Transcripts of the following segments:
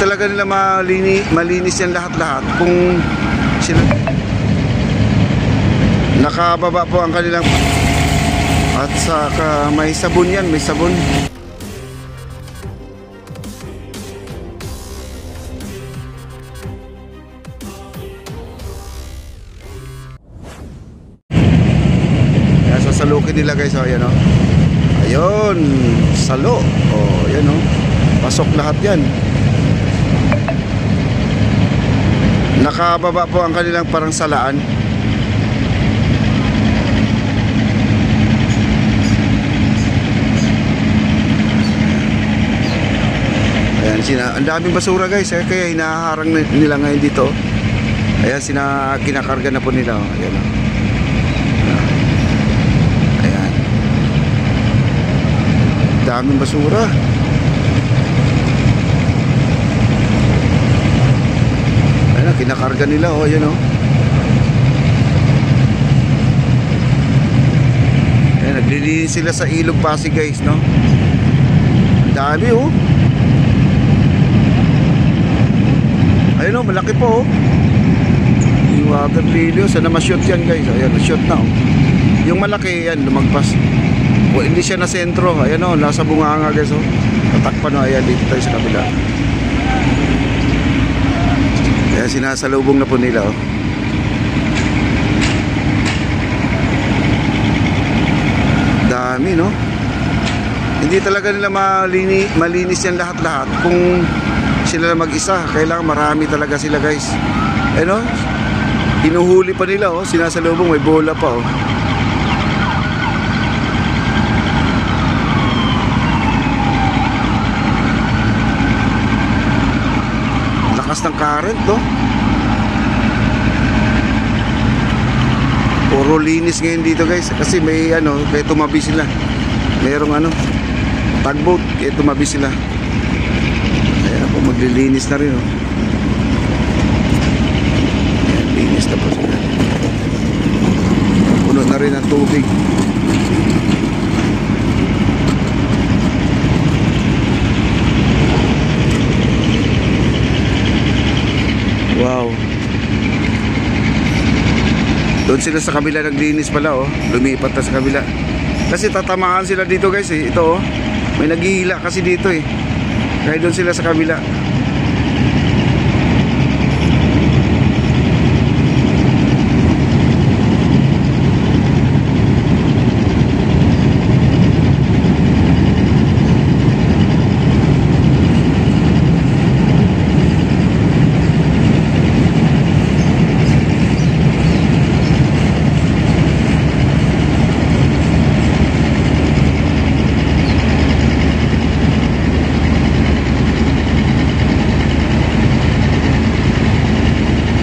Talaga nila malinis yan lahat-lahat kung sila nakababa po ang kanilang, at saka may sabon yan, may sabon. Kaya sasalukin nila guys, oh, yan, oh. Ayun, salo. Oh, yan, oh. Pasok lahat yan. Nakababa po ang kanilang parang salaan. Ayan, ang daming basura guys, kaya hinaharang nila ngayon dito. Ayan, kinakarga na po nila. Ayan, ayan. Daming basura. Ayan, kinakarga nila. Oh, ayan, oh. Ayan, naglilinis sila sa Ilog Pasig guys, no? Ang dami, oh. Ayun, oh, malaki po, oh. Iwagan video. Sana ma-shoot yan guys. Ayan, na-shoot na, oh. Yung malaki yan, lumagpas. O, hindi siya na sentro. Ayan, oh, nasa bunganga guys, oh. Tatakpan, oh. Ayan, dito tayo sa kabila. Ayan, sinasalubong na po nila, oh. Dami, no? Hindi talaga nila malinis yan lahat-lahat kung sila na mag-isa. Kailangan marami talaga sila guys. Ano? Hinuhuli pa nila, oh. Sinasalubong, may bola pa, oh. Lakas ng current, oh. Puro linis ngayon dito guys. Kasi may ano, kaya tumabi sila. Mayroong ano, tugboat, kaya tumabi sila. Maglilinis na rin, oh. Ayan, linis na po sila. Puno na rin ang tubig. Wow. Doon sila sa kabila naglinis pala, oh. Lumipat na sa kabila. Kasi tatamaan sila dito guys, eh. Ito, oh. May naghihila kasi dito, eh. Kaya doon sila sa kabila.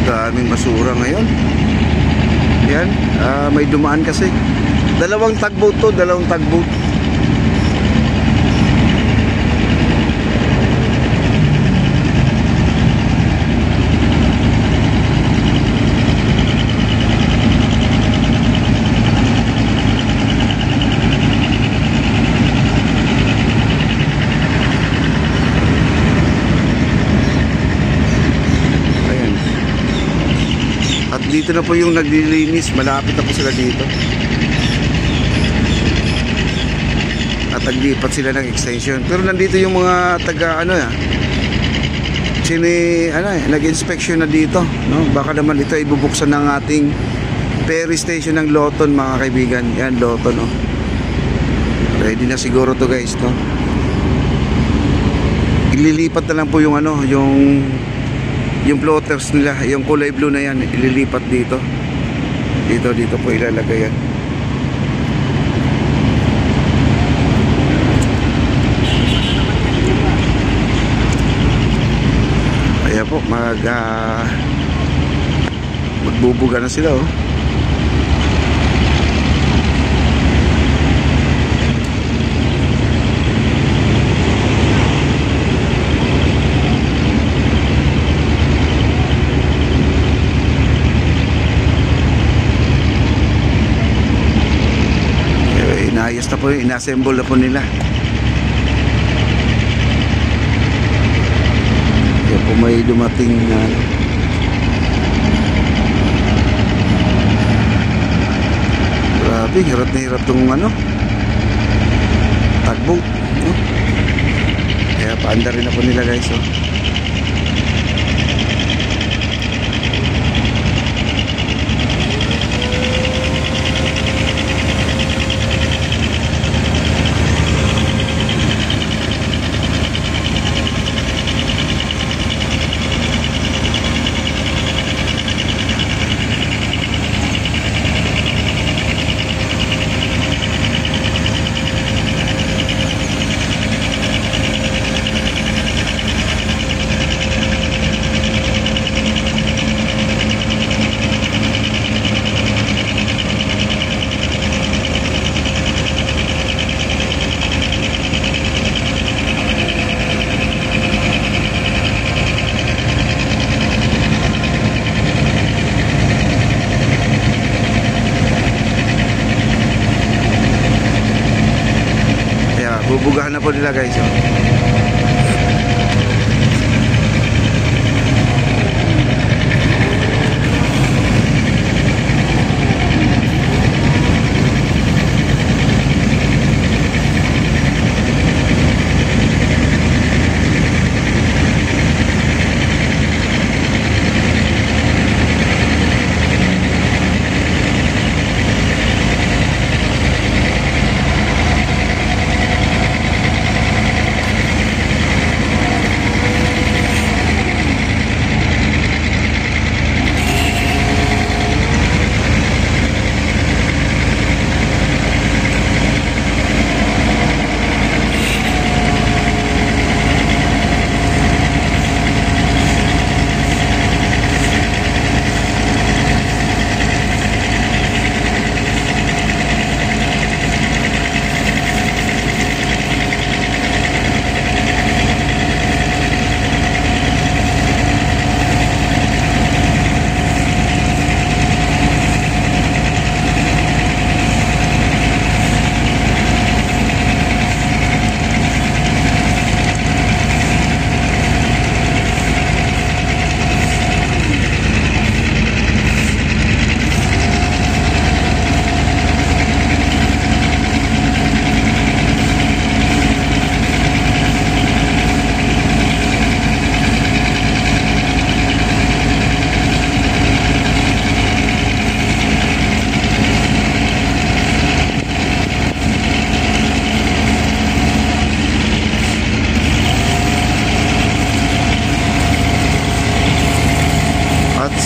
Daming basura ngayon. Yan, may dumaan kasi. Dalawang tugboat to, dalawang tugboat. Dito na po yung naglilinis, malapit na po sila dito. At naglipat sila ng extension. Pero nandito yung mga taga ano ya, nag-inspection na dito, no? Baka naman ito ay bubuksan ng ating ferry station ng Loton, mga kaibigan. Yan, Loton, no? Ready na siguro to guys, no? Ililipat na lang po yung ano, yung floaters nila, yung kulay blue na yan, ililipat dito. Dito po ilalagay yan. Ayan po, magbubuga na sila, oh. Inayos na po, inassemble na po nila. may dumating na ano. Grabe, hirap na hirap tong ano, tagboat, no? Kaya paanda rin ako nila guys, oh. Bubugahan na po nila guys, oh.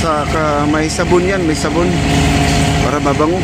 Saka may sabon yan, may sabon para mabango.